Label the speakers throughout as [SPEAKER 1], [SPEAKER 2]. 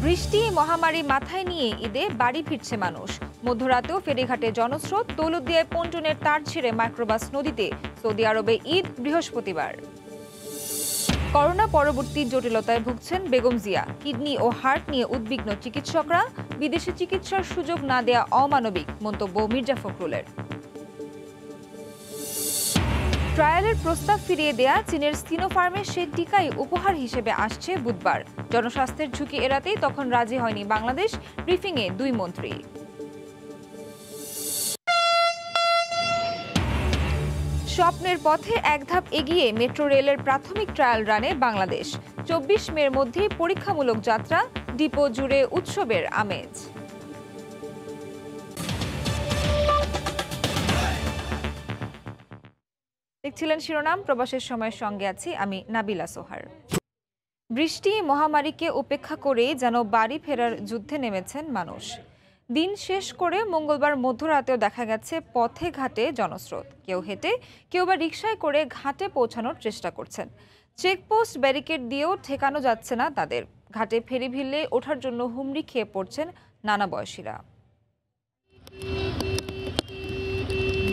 [SPEAKER 1] বৃষ্টি মহামারী মাথায় নিয়ে ঈদে বাড়ি ফিরছে মানুষ। মধ্যরাতেও ফেরিঘাটে জনস্রোত, দৌলতদিয়ায় পন্টুনের তার ছিঁড়ে মাইক্রোবাস নদীতে। সৌদি আরবে ঈদ বৃহস্পতিবার। করোনা পরবর্তী জটিলতায় ভুগছেন বেগম জিয়া। কিডনি ও হার্ট নিয়ে উদ্বিগ্ন চিকিৎসকরা। বিদেশে চিকিৎসার সুযোগ না দেয়া অমানবিক, মন্তব্য মির্জা ফখরুলের। ট্রায়ালের প্রস্তাব ফিরিয়ে দেয়া চীনের সিনোফার্মের সে টিকাই উপহার হিসেবে আসছে বুধবার। জনস্বাস্থ্যের ঝুঁকি এড়াতেই তখন রাজি হয়নি বাংলাদেশ। ব্রিফিংয়ে দুই মন্ত্রী। স্বপ্নের পথে এক ধাপ এগিয়ে মেট্রো রেলের প্রাথমিক ট্রায়াল রানে বাংলাদেশ। ২৪ মের মধ্যেই পরীক্ষামূলক যাত্রা। ডিপো জুড়ে উৎসবের আমেজ। দেখছিলেন শিরোনাম। প্রবাসের সময়ের সঙ্গে আছি আমি নাবিলা সোহার। বৃষ্টি মহামারীকে উপেক্ষা করেই যেন বাড়ি ফেরার যুদ্ধে নেমেছেন মানুষ। দিন শেষ করে মঙ্গলবার মধ্যরাতেও দেখা গেছে পথে ঘাটে জনস্রোত। কেউ হেঁটে, কেউ বা রিকশায় করে ঘাটে পৌঁছানোর চেষ্টা করছেন। চেকপোস্ট ব্যারিকেড দিয়েও ঠেকানো যাচ্ছে না তাদের। ঘাটে ফেরি ভিড়লে ওঠার জন্য হুমড়ি খেয়ে পড়ছেন নানা বয়সীরা।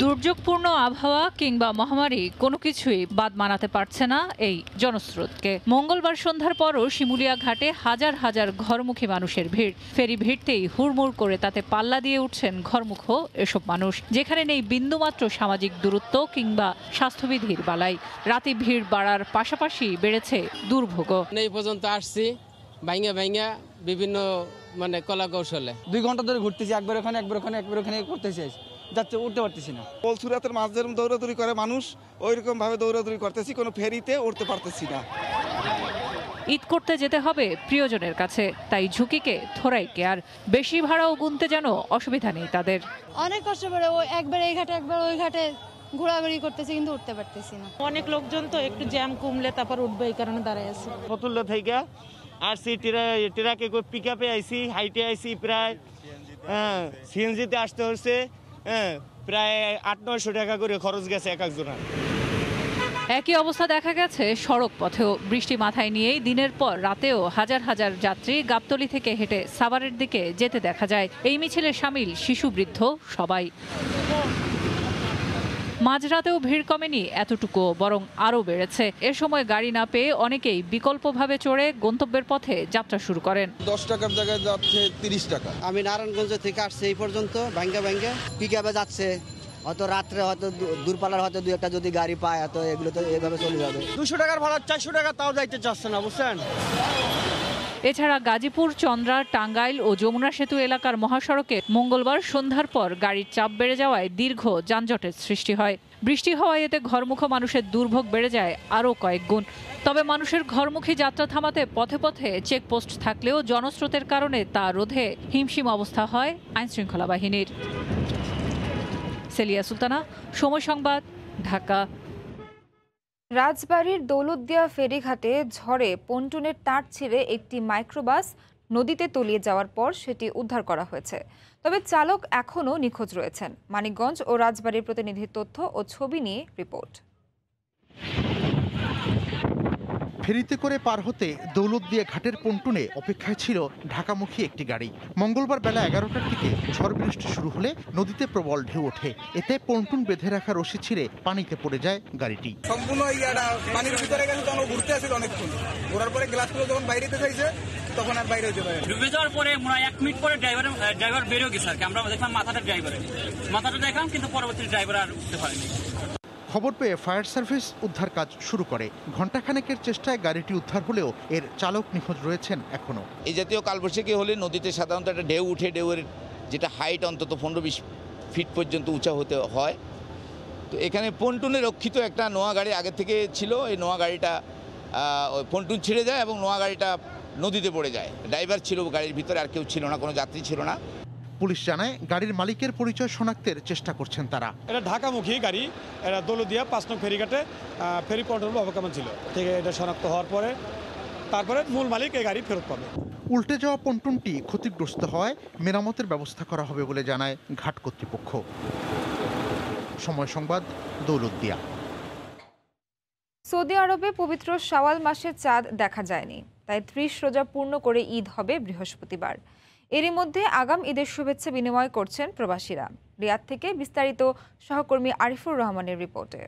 [SPEAKER 2] দুর্যোগপূর্ণ আবহাওয়া কিংবা মহামারী কোনো কিছুই বাদ মানাতে পারছে না এই জনস্রোতকে। মঙ্গলবার সন্ধ্যার পরও শিমুলিয়া ঘাটে হাজার হাজার ঘরমুখী মানুষের ভিড়। ফেরি ভিড়তেই হুড়মুড় করে তাতে পাল্লা দিয়ে উঠছেন ঘরমুখ এসব মানুষ, যেখানে নেই বিন্দুমাত্র সামাজিক দূরত্ব কিংবা স্বাস্থ্যবিধির বালাই। রাতে ভিড় বাড়ার পাশাপাশি বেড়েছে দুর্ভোগ।
[SPEAKER 3] এই পর্যন্ত আসছি ভাইঙ্গা বিভিন্ন কলা কৌশলে
[SPEAKER 4] 2 ঘন্টা ধরে ঘুরতেছি, একবার ওখানে করতেছি, যাচ্ছে উঠতে পারতেছি না।
[SPEAKER 5] পলসুরাতের মাছ যেরকম দৌড়াদৌড়ি করে মানুষ, ওইরকম ভাবে দৌড়াদৌড়ি করতেছি, কোনো ফেরিতে উঠতে পারতেছি না।
[SPEAKER 2] ঈদ করতে যেতে হবে প্রিয়জনের কাছে, তাই ঝুঁকিকে থোড়াই কেয়ার। বেশি ভাড়াও গুনতে যেন অসুবিধা নেই তাদের।
[SPEAKER 6] অনেক কষ্ট করে একবার এই ঘাটে একবার ওই ঘাটে ঘোরাঘুরি করতেছি, কিন্তু উঠতে পারতেছি না।
[SPEAKER 7] অনেক লোকজন তো, একটু জ্যাম কমলে তারপর উঠবে, এই কারণে দাঁড়ায় আছে।
[SPEAKER 8] ফতুল্লা থেকে আসছি, ট্রাকে পিক আপে আইসি, হাইটে আইসি, প্রায় সিএনজিতে আসতে হচ্ছে প্রায় ৮০০-৯০০ টাকা করে খরচ গেছে এক একজনের।
[SPEAKER 2] একই অবস্থা দেখা গেছে সড়ক পথেও। বৃষ্টি মাথায় নিয়েই দিনের পর রাতেও হাজার হাজার যাত্রী গাবতলী থেকে হেঁটে সাভারের দিকে যেতে দেখা যায়। এই মিছিলে শামিল শিশু, বৃদ্ধ সবাই। মাঝরাতেও ভিড় কমেনি এতটুকু, বরং আরও বেড়েছে। এ সময় গাড়ি না পেয়ে অনেকেই বিকল্পভাবে চড়ে গন্তব্যের পথে যাত্রা শুরু করেন।
[SPEAKER 5] 10 টাকার জায়গায় যাচ্ছে 30 টাকা।
[SPEAKER 9] আমি নারায়ণগঞ্জ থেকে আসছি এই পর্যন্ত, ভাঙ্গা পিক আপে যাচ্ছে। হয়তো রাত্রে হয়তো দূরপাল্লার হয়তো 2-1টা যদি গাড়ি পায়, তো এগুলো তো এভাবে চলে যাবে।
[SPEAKER 4] 200 টাকার ভাড়া 400 টাকা তাও যাইতে চাচ্ছে না, বুঝছেন।
[SPEAKER 2] এছাড়া গাজীপুর, চন্দ্রা, টাঙ্গাইল ও যমুনা সেতু এলাকার মহাসড়কে মঙ্গলবার সন্ধ্যার পর গাড়ির চাপ বেড়ে যাওয়ায় দীর্ঘ যানজটের সৃষ্টি হয়। বৃষ্টি হওয়ায় এতে ঘরমুখ মানুষের দুর্ভোগ বেড়ে যায় আরও কয়েক গুণ। তবে মানুষের ঘরমুখী যাত্রা থামাতে পথে পথে চেকপোস্ট থাকলেও জনস্রোতের কারণে তা রোধে হিমশিম অবস্থা হয় আইনশৃঙ্খলা বাহিনীর। সেলিয়া সুলতানা, সময় সংবাদ, ঢাকা।
[SPEAKER 1] রাজবাড়ীর দৌলতদিয়া ফেরিঘাটে ঝড়ে পন্টুনের তার ছিঁড়ে একটি মাইক্রোবাস নদীতে তলিয়ে যাওয়ার পর সেটি উদ্ধার করা হয়েছে। তবে চালক এখনও নিখোঁজ রয়েছেন। মানিকগঞ্জ ও রাজবাড়ীর প্রতিনিধির তথ্য ও ছবি নিয়ে রিপোর্ট।
[SPEAKER 10] ফেরিতে করে পার হতে দৌলতদিয়া ঘাটের পন্টুনে অপেক্ষায় ছিল ঢাকামুখী একটি গাড়ি। মঙ্গলবার বেলা 11টার দিকে ঝড় বৃষ্টি শুরু হলে নদীতে প্রবল ঢেউ ওঠে। এতে পন্টুন বেঁধে রাখা রশি ছিঁড়ে পানিতে পড়ে যায় গাড়িটি।
[SPEAKER 5] সম্পূর্ণ পানির ভিতরে গেছে, তখন ঘুরতে আসছিল অনেকক্ষণ। ঘোরার পরে গ্লাসগুলো যখন বাইরে চাইছে তখন আর বাইরে হতে পারে।
[SPEAKER 11] ডুবে যাওয়ার পরে 1 মিনিট পরে ড্রাইভার বেরিয়ে গেছে আর কি। আমরা দেখলাম মাথাটা দেখলাম, কিন্তু পরবর্তী ড্রাইভার আর উঠতে পারেনি।
[SPEAKER 10] খবর পেয়ে ফায়ার সার্ভিস উদ্ধার কাজ শুরু করে। ঘণ্টাখানেকের চেষ্টায় গাড়িটি উদ্ধার হলেও এর চালক নিখোঁজ রয়েছেন এখনো।
[SPEAKER 12] এই জাতীয় কালবৈশাখী হলে নদীতে সাধারণত একটা ঢেউ উঠে, ঢেউয়ের যেটা হাইট অন্তত 15-20 ফিট পর্যন্ত উঁচা হতে হয়। তো এখানে পন্টুনে রক্ষিত একটা নোয়া গাড়ি আগে থেকে ছিল। এই নোয়া গাড়িটা পন্টুন ছিঁড়ে যায় এবং নোয়া গাড়িটা নদীতে পড়ে যায়। ড্রাইভার ছিল গাড়ির ভিতরে, আর কেউ ছিল না, কোনো যাত্রী ছিল না।
[SPEAKER 10] পুলিশ জানায় গাড়ির মালিকের পরিচয় শনাক্তের চেষ্টা করছেন তারা।
[SPEAKER 13] এটা ঢাকামুখী গাড়ি, এটা দৌলতদিয়া 5 নং ফেরিঘাটে ফেরি কন্ট্রোল অবকামন ছিল থেকে এটা শনাক্ত হওয়ার পরে তারপরে মূল মালিক এই গাড়ি ফেরত পাবে।
[SPEAKER 10] উল্টে যাওয়া পন্টুনটি ক্ষতিগ্রস্ত হওয়ায় মেরামতের ব্যবস্থা করা হবে বলে জানায় ঘাট কর্তৃপক্ষ। সময় সংবাদ, দৌলতদিয়া।
[SPEAKER 1] সৌদি আরবে পবিত্র শাওয়াল মাসে চাঁদ দেখা যায়নি। তাই 30 রোজা পূর্ণ করে ঈদ হবে বৃহস্পতিবার। এরই মধ্যে আগাম ঈদের শুভেচ্ছা বিনিময় করছেন প্রবাসীরা। রিয়াদ থেকে বিস্তারিত সহকর্মী আরিফুর রহমানের রিপোর্টে।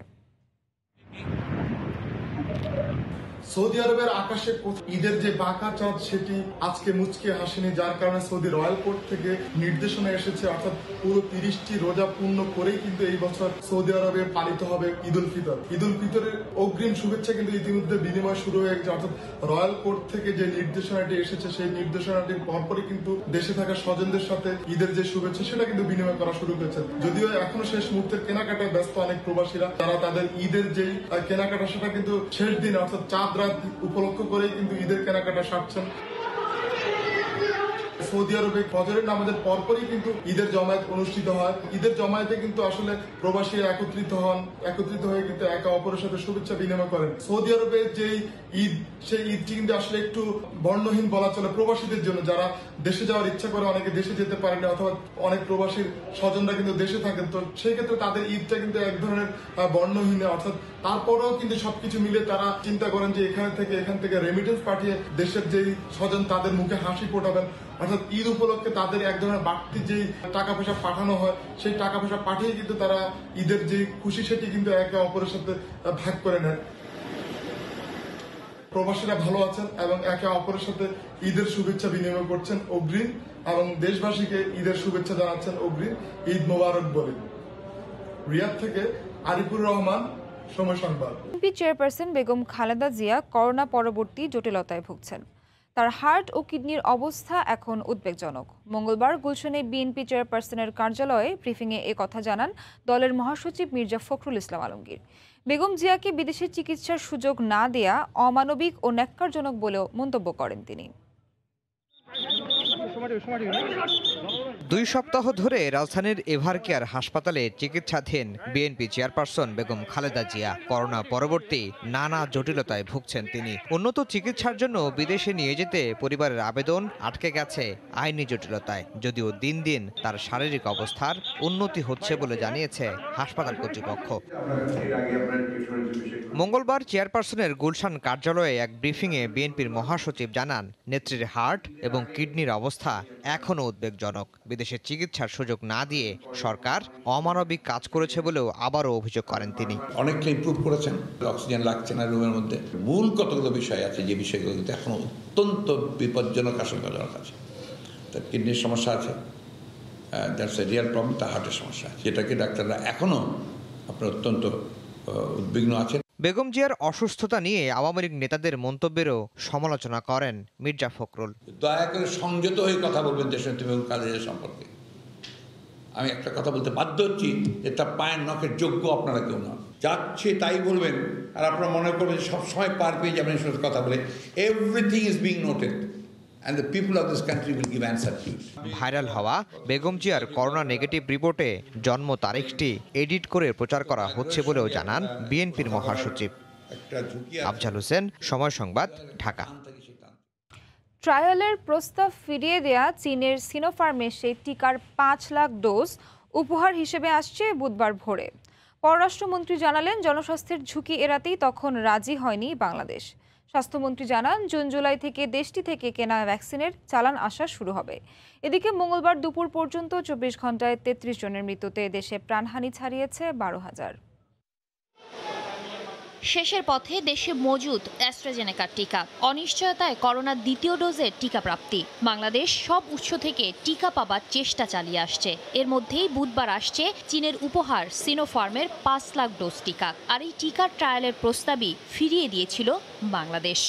[SPEAKER 14] সৌদি আরবের আকাশে ঈদের যে বাঁকা চাঁদ সেটি আজকে মুচকে হাসেনি, যার কারণে সৌদি রয়্যাল কোর্ট থেকে নির্দেশনা এসেছে, অর্থাৎ পুরো 30টি রোজা পূর্ণ করেই কিন্তু এই বছর সৌদি আরবে পালিত হবে ঈদ উল ফিতর। ঈদ উল ফিতরের অগ্রিম শুভেচ্ছা কিন্তু ইতিমধ্যে বিনিময় শুরু হয়ে গেছে, অর্থাৎ রয়্যাল কোর্ট থেকে যে নির্দেশনাটি এসেছে সেই নির্দেশনাটির পরপরই কিন্তু দেশে থাকা স্বজনদের সাথে ঈদের যে শুভেচ্ছা সেটা কিন্তু বিনিময় করা শুরু করেছে। যদিও এখনো শেষ মুহূর্তের কেনাকাটায় ব্যস্ত অনেক প্রবাসীরা, তারা তাদের ঈদের যেই কেনাকাটা সেটা কিন্তু শেষ দিন অর্থাৎ চাঁদ রাত উপলক্ষ করেই কিন্তু ঈদের কেনাকাটা সারছেন। সৌদি আরবে ফজরের নামাজের পরপরই কিন্তু ঈদের জমায়েত অনুষ্ঠিত হয়। ঈদের জমায়েতে কিন্তু আসলে প্রবাসীরা একত্রিত হয়ে কিন্তু একে অপরের সাথে শুভেচ্ছা বিনিময় করেন। সৌদি আরবের যে ঈদ, সেই ঈদটি কিন্তু আসলে একটু বর্ণহীন বলা চলে প্রবাসীদের জন্য, যারা দেশে যাওয়ার ইচ্ছা করে অনেকে দেশে যেতে পারেন, অথবা অনেক প্রবাসীর স্বজনরা কিন্তু দেশে থাকেন, তো সেই ক্ষেত্রে তাদের ঈদটা কিন্তু এক ধরনের বর্ণহীন, অর্থাৎ তারপরেও কিন্তু সবকিছু মিলে তারা চিন্তা করেন যে এখান থেকে রেমিটেন্স পাঠিয়ে দেশের যেই স্বজন তাদের মুখে হাসি ফোটাবেন, অর্থাৎ ঈদ উপলক্ষে তাদের এক ধরনের বাড়তি যেই টাকা পয়সা পাঠানো হয় সেই টাকা পয়সা পাঠিয়ে কিন্তু তারা ঈদের যে খুশি সেটি কিন্তু একে অপরের সাথে ভাগ করে নেন। প্রবাসীরা ভালো আছেন এবং একে অপরের সাথে ঈদের শুভেচ্ছা বিনিময় করছেন অগ্রিম, এবং দেশবাসীকে ঈদের শুভেচ্ছা জানাচ্ছেন অগ্রিম, ঈদ মোবারক বলে। রিয়াদ থেকে আরিফুর রহমান, সময় সংবাদ।
[SPEAKER 1] BNP chairperson Begum Khaleda Zia corona পরবর্তী জটিলতায় ভুগছেন। তার হার্ট ও কিডনির অবস্থা এখন উদ্বেগজনক। মঙ্গলবার গুলশানে বিএনপি চেয়ারপারসনের কার্যালয়ে ব্রিফিংয়ে এ কথা জানান দলের মহাসচিব মির্জা ফখরুল ইসলাম আলমগীর। বেগম জিয়াকে বিদেশে চিকিৎসার সুযোগ না দেয়া অমানবিক ও ন্যাক্কারজনক বলেও মন্তব্য করেন তিনি।
[SPEAKER 15] 2 সপ্তাহ ধরে রাজধানীর এভারকেয়ার হাসপাতালে চিকিৎসাধীন BNP chairperson Begum Khaleda Zia. Corona পরবর্তী নানা জটিলতায় ভুগছেন তিনি। উন্নত চিকিৎসার জন্য বিদেশে নিয়ে যেতে পরিবারের আবেদন আটকে গেছে আইনি জটিলতায়, যদিও দিন দিন তার শারীরিক অবস্থার উন্নতি হচ্ছে বলে জানিয়েছে হাসপাতাল কর্তৃপক্ষ। মঙ্গলবার চেয়ারপারসনের গুলশান কার্যালয়ে এক ব্রিফিংয়ে বিএনপির মহাসচিব জানান, নেত্রীর হার্ট এবং কিডনির অবস্থা এখনও উদ্বেগজনক। বিদেশে চিকিৎসার সুযোগ না দিয়ে সরকার অমানবিক কাজ করেছে বলেও আবারও অভিযোগ করেন তিনি।
[SPEAKER 16] অনেকটা ইমপ্রুভ করেছেন, অক্সিজেন লাগছে না রুমের মধ্যে। মূল কতগুলো বিষয় আছে যে বিষয়গুলো কিন্তু এখন অত্যন্ত বিপজ্জনক আশঙ্কাজনক আছে। তার কিডনির সমস্যা আছে, দ্যাটস এ রিয়াল প্রবলেম। তার হার্টের সমস্যা আছে, যেটাকে ডাক্তাররা এখনও আপনার অত্যন্ত উদ্বিগ্ন আছেন।
[SPEAKER 15] বেগম জিয়ার অসুস্থতা নিয়ে আওয়ামী লীগ নেতাদের মন্তব্যেরও সমালোচনা করেন মির্জা ফখরুল।
[SPEAKER 16] দয়া করে সংযত হয়ে কথা বলবেন দেশনেত্রী বেগম খালেদা জিয়া সম্পর্কে। আমি একটা কথা বলতে বাধ্য হচ্ছি যে তার পায়ের নখের যোগ্য আপনারা কেউ নন। যাচ্ছে তাই বলবেন আর আপনারা মনে করবেন সবসময় পার পেয়ে যাবেন এসব কথা বলে। Everything is being noted and the people of this country will give answer to it.
[SPEAKER 15] Viral হওয়া বেগম জিয়ার করোনা নেগেটিভ রিপোর্টে জন্ম তারিখটি এডিট করে প্রচার করা হচ্ছে বলেও জানান বিএনপির মহাসচিব। আফজাল হোসেন, সময় সংবাদ, ঢাকা।
[SPEAKER 1] ট্রায়ালের প্রস্তাব ফিরিয়ে দেয়া চীনের সিনোফার্মের সেই টিকার 5 লাখ ডোজ উপহার হিসেবে আসছে বুধবার ভোরে। পররাষ্ট্রমন্ত্রী জানালেন, জনস্বাস্থ্যের ঝুঁকি এড়াতেই তখন রাজি হয়নি বাংলাদেশ। স্বাস্থ্যমন্ত্রী জানান, জুন জুলাই থেকে দেশটি থেকে কেনা ভ্যাকসিনের চালান আসা শুরু হবে। এদিকে মঙ্গলবার দুপুর পর্যন্ত 24 ঘন্টায় 33 জনের মৃত্যুতে দেশে প্রাণহানি ছাড়িয়েছে 12,000।
[SPEAKER 17] শেষের পথে দেশে মজুদ অ্যাস্ট্রাজেনেকার টিকা। অনিশ্চয়তায় করোনার দ্বিতীয় ডোজের টিকা প্রাপ্তি। বাংলাদেশ সব উৎস থেকে টিকা পাবার চেষ্টা চালিয়ে আসছে। এর মধ্যেই বুধবার আসছে চীনের উপহার সিনোফার্মের 5 লাখ ডোজ টিকা। আর এই টিকার ট্রায়ালের প্রস্তাবই ফিরিয়ে দিয়েছিল বাংলাদেশ।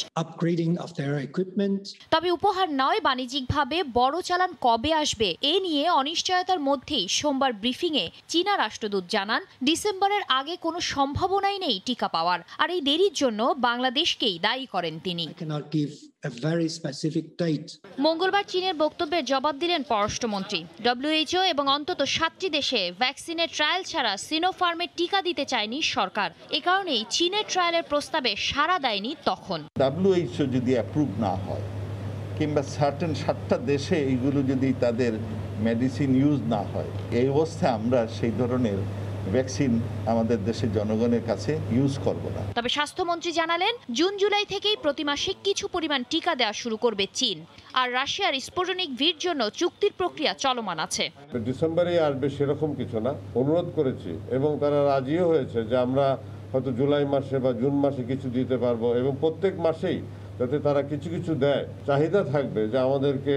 [SPEAKER 17] তবে উপহার নয়, বাণিজ্যিকভাবে বড় চালান কবে আসবে এ নিয়ে অনিশ্চয়তার মধ্যেই সোমবার ব্রিফিংয়ে চীনা রাষ্ট্রদূত জানান, ডিসেম্বরের আগে কোনো সম্ভাবনাই নেই টিকা পাওয়ার। আর এই দেরির জন্য বাংলাদেশকেই দায়ী করেন তিনি। মঙ্গলবার চীনের বক্তব্যের জবাব দিলেন পররাষ্ট্রমন্ত্রী। WHO এবং অন্তত 7টি দেশে ভ্যাকসিনের ট্রায়াল ছাড়া সিনোফার্মের টিকা দিতে চায়নি সরকার। এ কারণেই চীনের ট্রায়ালের প্রস্তাবে সাড়া দেয়নি তখন।
[SPEAKER 18] WHO যদি অ্যাপ্রুভ না হয় কিংবা সার্টেন 7টা দেশে এইগুলো যদি তাদের মেডিসিন ইউজ না হয়, এই অবস্থায় আমরা সেই ধরনের ভ্যাকসিন আমাদের দেশের জনগণের কাছে ইউজ করব না।
[SPEAKER 17] তবে স্বাস্থ্যমন্ত্রী জানালেন, জুন জুলাই থেকেই প্রতি মাসে কিছু পরিমাণ টিকা দেওয়া শুরু করবে চীন। আর রাশিয়ার স্পুটনিক ভির জন্য চুক্তির প্রক্রিয়া চলমান আছে।
[SPEAKER 19] ডিসেম্বরে আসবে সেরকম কিছু না, অনুরোধ করেছি এবং তারা রাজিও হয়েছে যে আমরা হয়তো জুলাই মাসে বা জুন মাসে কিছু দিতে পারবো এবং প্রত্যেক মাসেই যাতে তারা কিছু কিছু দেয়। চাহিদা থাকবে যে আমাদেরকে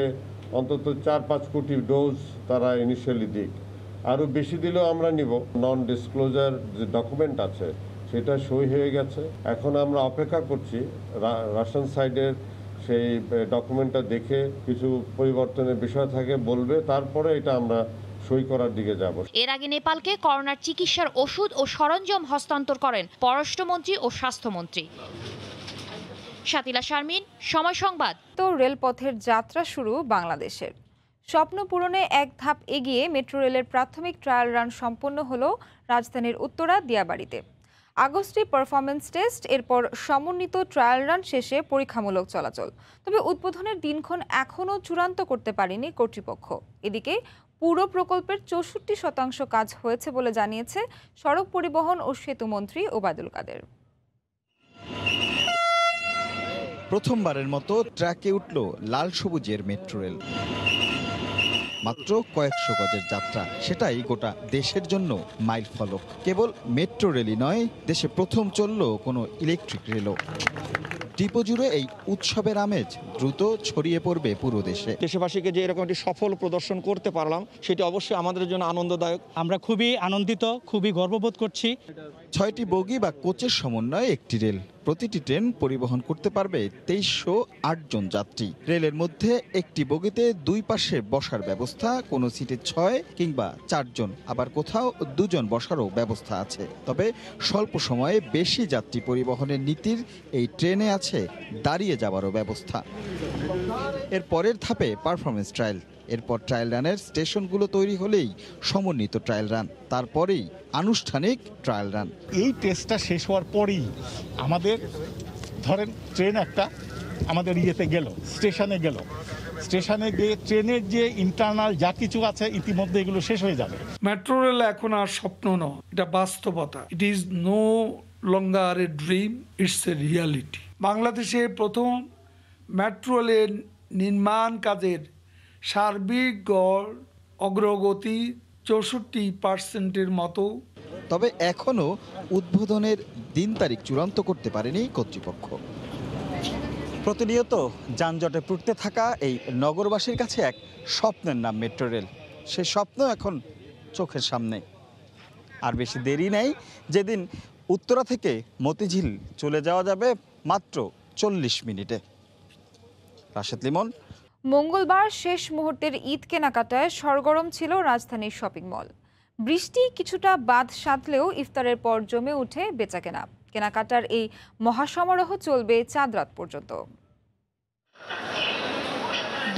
[SPEAKER 19] অন্তত 4-5 কোটি ডোজ তারা ইনিশিয়ালি দিক, আরও বেশি দিলেও আমরা নিব। নন ডিসক্লোজার যে ডকুমেন্ট আছে সেটা সই হয়ে গেছে, এখন আমরা অপেক্ষা করছি রাশিয়ান সাইডের সেই ডকুমেন্টটা দেখে কিছু পরিবর্তনের বিষয় থাকে বলবে, তারপরে এটা আমরা সই করার দিকে যাব।
[SPEAKER 17] এর আগে নেপালকে করোনার চিকিৎসার ওষুধ ও সরঞ্জাম হস্তান্তর করেন পররাষ্ট্রমন্ত্রী ও স্বাস্থ্যমন্ত্রী। শাতিলা শারমিন, সময় সংবাদ।
[SPEAKER 1] তো রেলপথের যাত্রা শুরু বাংলাদেশের। স্বপ্ন পূরণে এক ধাপ এগিয়ে মেট্রো রেলের প্রাথমিক ট্রায়াল রান সম্পন্ন হলো রাজধানীর উত্তরা দিয়াবাড়িতে। আগস্টে পারফরমেন্স টেস্ট, এরপর সমন্বিত ট্রায়াল রান শেষে পরীক্ষামূলক চলাচল। তবে উদ্বোধনের দিনক্ষণ এখনও চূড়ান্ত করতে পারেনি কর্তৃপক্ষ। এদিকে পুরো প্রকল্পের 64% কাজ হয়েছে বলে জানিয়েছে সড়ক পরিবহন ও সেতুমন্ত্রী ওবায়দুল কাদের।
[SPEAKER 20] প্রথমবারের মতো ট্র্যাকে উঠল লাল সবুজের মেট্রো রেল। মাত্র কয়েকশো গজের যাত্রা, সেটাই গোটা দেশের জন্য মাইল ফলক। কেবল মেট্রো রেলই নয়, দেশে প্রথম চলল কোনো ইলেকট্রিক রেলও। ডিপো জুড়ে এই উৎসবের আমেজ দ্রুত ছড়িয়ে পড়বে পুরো দেশে।
[SPEAKER 21] দেশবাসীকে যে এরকম একটি সফল প্রদর্শন করতে পারলাম, সেটি অবশ্যই আমাদের জন্য আনন্দদায়ক।
[SPEAKER 22] আমরা খুবই আনন্দিত, খুবই গর্ববোধ করছি।
[SPEAKER 20] 6টি বগি বা কোচের সমন্বয়ে একটি রেল। প্রতিটি ট্রেন পরিবহন করতে পারবে 2308 জন যাত্রী। রেলের মধ্যে একটি বগিতে 2 পাশে বসার ব্যবস্থা, কোনো সিটে 6 কিংবা 4 জন, আবার কোথাও 2 জন বসারও ব্যবস্থা আছে। তবে স্বল্প সময়ে বেশি যাত্রী পরিবহনের নীতির এই ট্রেনে আছে দাঁড়িয়ে যাওয়ারও ব্যবস্থা। এর পরের ধাপে পারফরমেন্স ট্রায়াল, এরপর ট্রায়াল রানের স্টেশনগুলো তৈরি হলেই সমন্বিত ট্রায়াল রান, তারপরেই আনুষ্ঠানিক ট্রায়াল রান।
[SPEAKER 23] এই টেস্টটা শেষ হওয়ার পরেই আমাদের ধরেন ট্রেন একটা আমাদের ইয়েতে গেল, স্টেশনে গিয়ে ট্রেনের যে ইন্টারনাল যা কিছু আছে ইতিমধ্যে এগুলো শেষ হয়ে যাবে।
[SPEAKER 24] মেট্রো রেল এখন আর স্বপ্ন নয়, এটা বাস্তবতা। It is no longer a dream, it's a reality. বাংলাদেশে প্রথম মেট্রো রেলের নির্মাণ কাজের সার্বিক গড় অগ্রগতি 64% মতো।
[SPEAKER 20] তবে এখনও উদ্বোধনের দিন তারিখ চূড়ান্ত করতে পারেনি কর্তৃপক্ষ।
[SPEAKER 22] প্রতিনিয়ত যানজটে পড়তে থাকা এই নগরবাসীর কাছে এক স্বপ্নের নাম মেট্রো রেল। সেই স্বপ্ন এখন চোখের সামনে। আর বেশি দেরি নেই, যেদিন উত্তরা থেকে মতিঝিল চলে যাওয়া যাবে মাত্র 40 মিনিটে। রাশেদ লিমন।
[SPEAKER 1] মঙ্গলবার শেষ মুহূর্তের ঈদ কেনাকাটায় সরগরম ছিল রাজধানীর শপিং মল। বৃষ্টি কিছুটা বাদ সাধলেও ইফতারের পর জমে উঠে বেচাকেনা। কেনাকাটার এই মহাসমারোহ চলবে চাঁদ রাত পর্যন্ত।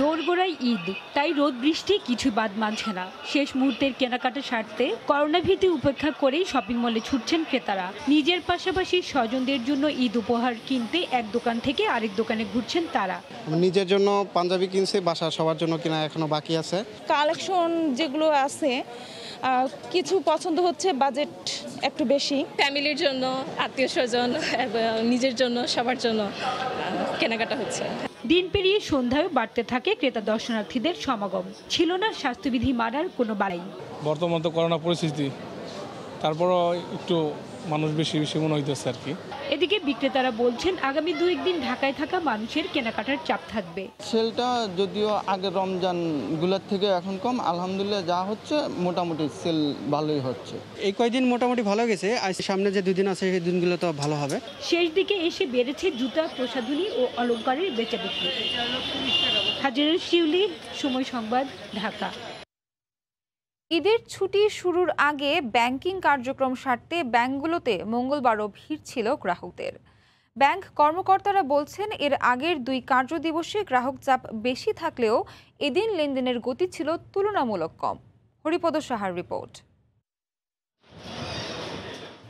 [SPEAKER 25] দোরগোড়ায় ঈদ, তাই রোদ বৃষ্টি কিছু বাদ মানছে না। শেষ মুহূর্তের কেনাকাটা সারতে করোনা ভীতি উপেক্ষা করেই শপিং মলে ছুটছেন ক্রেতারা। নিজের পাশাপাশি স্বজনদের জন্য ঈদ উপহার কিনতে এক দোকান থেকে আরেক দোকানে ঘুরছেন তারা।
[SPEAKER 26] নিজের জন্য পাঞ্জাবি কিনছে, বাসা সবার জন্য কিনা এখনো বাকি আছে।
[SPEAKER 27] কালেকশন যেগুলো আছে কিছু পছন্দ হচ্ছে, বাজেট একটু বেশি।
[SPEAKER 28] ফ্যামিলির জন্য, আত্মীয় স্বজন, নিজের জন্য, সবার জন্য কেনাকাটা হচ্ছে।
[SPEAKER 25] দিন পেরিয়ে সন্ধ্যায় বাড়তে থাকে ক্রেতা দর্শনার্থীদের সমাগম। ছিল না স্বাস্থ্যবিধি মানার কোনো বাড়াই।
[SPEAKER 13] বর্তমান তো করোনা পরিস্থিতি, তারপরও একটু মানুষ বেশি মনে হইতেছে আর কি।
[SPEAKER 25] এদিকে বিক্রেতারা বলছেন আগামী 2-1 দিন ঢাকায় থাকা মানুষের কেনাকাটার চাপ থাকবে।
[SPEAKER 4] সেলটা যদিও আগের রমজান গুলার থেকে এখন কম, আলহামদুলিল্লাহ যা হচ্ছে মোটামুটি সেল ভালোই হচ্ছে।
[SPEAKER 29] এই কয়েকদিন মোটামুটি ভালো গেছে, আর সামনে যে 2 দিন আছে সেই দিনগুলো তো ভালো হবে।
[SPEAKER 25] শেষ দিকে এসে বেড়েছে জুতা, প্রসাধনী ও অলংকারের বেচাবিক্রি। হাজিরা শিউলি, সময় সংবাদ, ঢাকা।
[SPEAKER 1] ঈদের ছুটি শুরুর আগে ব্যাংকিং কার্যক্রম সারতে ব্যাংকগুলোতে মঙ্গলবারও ভিড় ছিল গ্রাহকদের। ব্যাংক কর্মকর্তারা বলছেন এর আগের 2 কার্যদিবসে গ্রাহক চাপ বেশি থাকলেও এদিন লেনদেনের গতি ছিল তুলনামূলক কম। হরিপদ সাহার রিপোর্ট।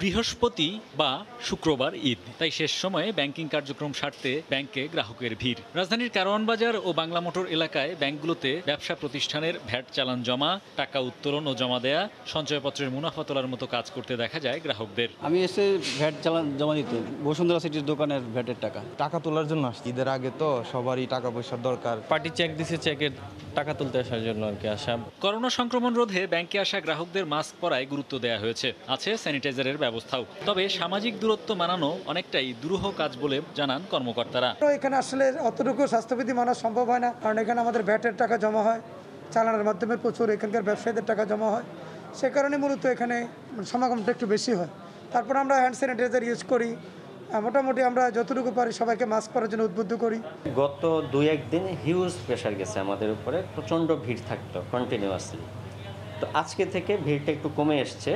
[SPEAKER 2] বৃহস্পতি বা শুক্রবার ঈদ, তাই শেষ সময়ে ব্যাংকিং কার্যক্রম সারতে ব্যাংকে গ্রাহকের ভিড়। রাজধানীর কারওয়ান বাজার ও বাংলা মোটর এলাকায় ব্যাংকগুলোতে ব্যবসা প্রতিষ্ঠানের ভ্যাট চালান জমা, টাকা উত্তোলন ও জমা দেয়া, সঞ্চয়পত্রের মুনাফা তোলার মতো কাজ করতে দেখা যায় গ্রাহকদের।
[SPEAKER 3] আমি এসে ভ্যাট চালান জমা দিতে বসুন্ধরা সিটির দোকানের ভ্যাটের টাকা তোলার জন্য আসছি। ঈদের আগে তো সবারই টাকা পয়সার দরকার। পার্টি চেক দিছে, চেকের টাকা তুলতে আসার জন্য আর কি আসা।
[SPEAKER 2] করোনা সংক্রমণ রোধে ব্যাংকে আসা গ্রাহকদের মাস্ক পরায় গুরুত্ব দেওয়া হয়েছে, আছে স্যানিটাইজারের ব্যবস্থাও। তবে সামাজিক দূরত্ব মানানো অনেকটাই দুরূহ কাজ বলে জানান কর্মকর্তারা।
[SPEAKER 5] এখানে আসলে অতটুকু স্বাস্থ্যবিধি মানা সম্ভব হয় না, কারণ এখানে আমাদের ভ্যাটের টাকা জমা হয়, চালানোর মাধ্যমে প্রচুর এখানকার ব্যবসায়ীদের টাকা জমা হয়। সে কারণে মূলত এখানে সমাগমটা একটু বেশি হয়। তারপর আমরা হ্যান্ড স্যানিটাইজার ইউজ করি, মোটামুটি আমরা যতটুকু পারি সবাইকে মাস্ক পরার জন্য উদ্বুদ্ধ করি।
[SPEAKER 6] গত 2-1 দিন হিউজ প্রেশার গেছে আমাদের উপরে, প্রচণ্ড ভিড় থাকতো কন্টিনিউয়াসলি। তো আজকে থেকে ভিড়টা একটু কমে এসছে,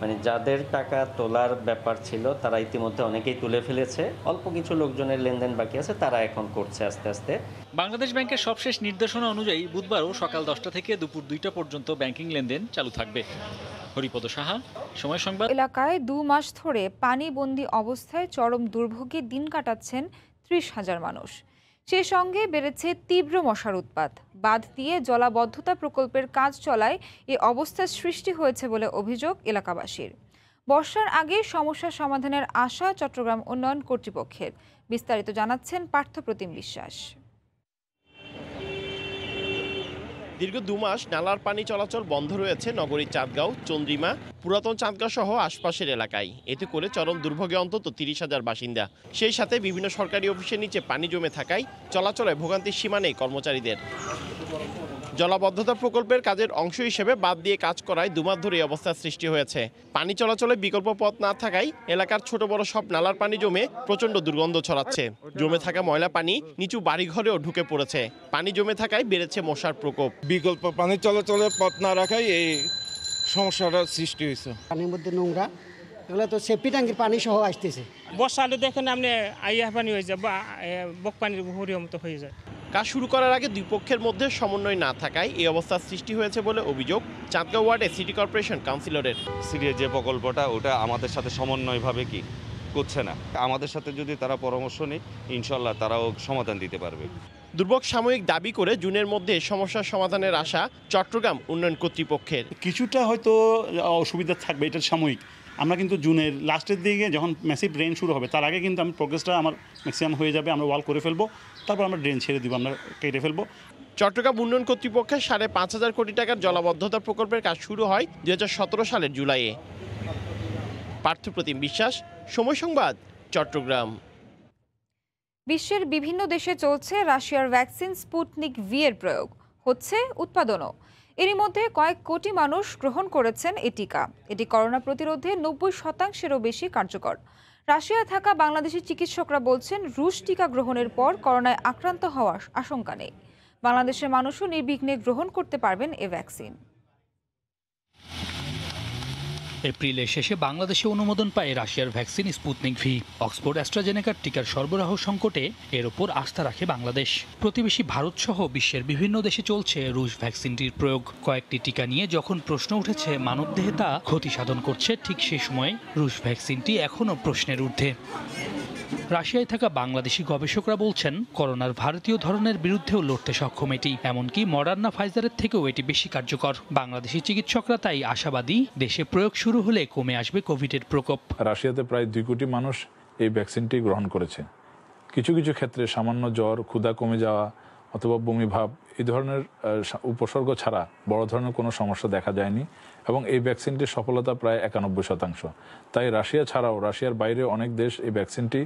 [SPEAKER 6] মানে যাদের টাকা তোলার ব্যাপার ছিল তারা ইতিমধ্যে অনেকেই তুলে ফেলেছে, অল্প কিছু লোকজনের লেনদেন বাকি আছে, তারা এখন করছে আস্তে আস্তে।
[SPEAKER 2] বাংলাদেশ ব্যাংকের সবশেষ নির্দেশনা অনুযায়ী বুধবারও সকাল 10টা থেকে দুপুর 2টা পর্যন্ত ব্যাংকিং লেনদেন চালু থাকবে। হরিপদ সাহা, সময় সংবাদ।
[SPEAKER 1] এলাকায় 2 মাস ধরে পানিবন্দী অবস্থায় চরম দুর্ভোগে দিন কাটাচ্ছেন 30,000 মানুষ। সেই সঙ্গে বেড়েছে তীব্র মশার উৎপাত। বাঁধ দিয়ে জলাবদ্ধতা প্রকল্পের কাজ চলায় এ অবস্থার সৃষ্টি হয়েছে বলে অভিযোগ এলাকাবাসীর। বর্ষার আগে সমস্যা সমাধানের আশা চট্টগ্রাম উন্নয়ন কর্তৃপক্ষের। বিস্তারিত জানাচ্ছেন পার্থপ্রতিম বিশ্বাস।
[SPEAKER 7] দীর্ঘ 2 মাস নালার পানি চলাচল বন্ধ রয়েছে নগরীর চাঁদগাঁও, চন্দ্রিমা, পুরাতন চাঁদগাঁও সহ আশপাশের এলাকায়। এতে করে চরম দুর্ভোগে অন্তত 30,000 বাসিন্দা। সেই সাথে বিভিন্ন সরকারি অফিসের নিচে পানি জমে থাকায় চলাচলে ভোগান্তির সীমা নেই কর্মচারীদের। জলাবদ্ধতা প্রকল্পের কাজের অংশ হিসেবে বাদ দিয়ে কাজ করায় 2 মাস ধরে এই অবস্থার সৃষ্টি হয়েছে। পানি চলাচলে বিকল্প পথ না থাকায় এলাকার ছোট বড় সব নালার পানি জমে প্রচণ্ড দুর্গন্ধ ছড়াচ্ছে। জমে থাকা ময়লা পানি নিচু বাড়িঘরেও ঢুকে পড়েছে। পানি জমে থাকায় বেড়েছে মশার প্রকোপ।
[SPEAKER 8] বিকল্প পানি চলাচলের পথ না রাখায় এই সমস্যাটার সৃষ্টি হয়েছে।
[SPEAKER 5] পানির মধ্যে নোংরা, এগুলো তো সেফটি ট্যাঙ্কির পানি সহ আসতেছে।
[SPEAKER 9] বর্ষালে দেখেন আপনি আইয়া পানি হয়ে যায় বা বক পানির উপরিও মতো হয়ে যায়।
[SPEAKER 7] কাজ শুরু করার আগে দুই পক্ষের মধ্যে সমন্বয় না থাকায় এই অবস্থার সৃষ্টি হয়েছে বলে অভিযোগ চাঁদগাঁও ওয়ার্ডে সিটি কর্পোরেশন কাউন্সিলরের।
[SPEAKER 11] সিরিয়ার যে প্রকল্পটা ওটা আমাদের সাথে সমন্বয়ভাবে কি করছে না, আমাদের সাথে যদি তারা পরামর্শ নেয় ইনশাল্লাহ তারাও সমাধান দিতে পারবে।
[SPEAKER 7] দুর্ভোগ সাময়িক দাবি করে জুনের মধ্যে সমস্যার সমাধানের আশা চট্টগ্রাম উন্নয়ন কর্তৃপক্ষের।
[SPEAKER 23] কিছুটা হয়তো অসুবিধা থাকবে, এটা সাময়িক। আমরা কিন্তু জুনের লাস্টের দিকে যখন ম্যাসিভ ড্রেন শুরু হবে তার আগে কিন্তু আমি প্রোগ্রেসটা আমার ম্যাক্সিমাম হয়ে যাবে, আমরা ওয়াল করে ফেলবো, তারপর আমরা ড্রেন ছেড়ে দিব, আমরা কেটে ফেলবো।
[SPEAKER 7] চট্টগ্রাম উন্নয়ন কর্তৃপক্ষের 5.5 কোটি টাকার জলাবদ্ধতা প্রকল্পের কাজ শুরু হয় 2017 সালের জুলাইয়ে। পার্থপ্রতিম বিশ্বাস, সময় সংবাদ, চট্টগ্রাম।
[SPEAKER 1] বিশ্বের বিভিন্ন দেশে চলছে রাশিয়ার ভ্যাকসিন স্পুটনিক ভি এর প্রয়োগ, হচ্ছে উৎপাদনও। এরই মধ্যে কয়েক কোটি মানুষ গ্রহণ করেছেন এই টিকা। এটি করোনা প্রতিরোধে 90%-এরও বেশি কার্যকর। রাশিয়ায় থাকা বাংলাদেশি চিকিৎসকরা বলছেন, রুশ টিকা গ্রহণের পর করোনায় আক্রান্ত হওয়ার আশঙ্কা নেই। বাংলাদেশের মানুষও নির্বিঘ্নে গ্রহণ করতে পারবেন এ ভ্যাকসিন।
[SPEAKER 12] এপ্রিলের শেষে বাংলাদেশে অনুমোদন পায় রাশিয়ার ভ্যাকসিন স্পুটনিক ভি। অক্সফোর্ড অ্যাস্ট্রাজেনেকার টিকার সরবরাহ সংকটে এর ওপর আস্থা রাখে বাংলাদেশ। প্রতিবেশী ভারত সহ বিশ্বের বিভিন্ন দেশে চলছে রুশ ভ্যাকসিনটির প্রয়োগ। কয়েকটি টিকা নিয়ে যখন প্রশ্ন উঠেছে মানবদেহে তা ক্ষতি সাধন করছে, ঠিক সেই সময় রুশ ভ্যাকসিনটি এখনও প্রশ্নের ঊর্ধ্বে। রাশিয়ায় থাকা বাংলাদেশি গবেষকরা বলছেন, করোনার ভারতীয় ধরনের বিরুদ্ধেও লড়তে সক্ষম এটি। এমনকি মডার্না ফাইজারের থেকেও এটি বেশি কার্যকর। বাংলাদেশি চিকিৎসকরা তাই আশাবাদী, দেশে প্রয়োগ শুরু হলে কমে আসবে কোভিডের প্রকোপ।
[SPEAKER 30] রাশিয়াতে প্রায় 2 কোটি মানুষ এই ভ্যাকসিনটি গ্রহণ করেছে। কিছু কিছু ক্ষেত্রে সামান্য জ্বর, ক্ষুধা কমে যাওয়া অথবা বমি ভাব এই ধরনের উপসর্গ ছাড়া বড় ধরনের কোনো সমস্যা দেখা যায়নি এবং এই ভ্যাকসিনটির সফলতা প্রায় 91%। তাই রাশিয়া ছাড়াও রাশিয়ার বাইরে অনেক দেশ এই ভ্যাকসিনটি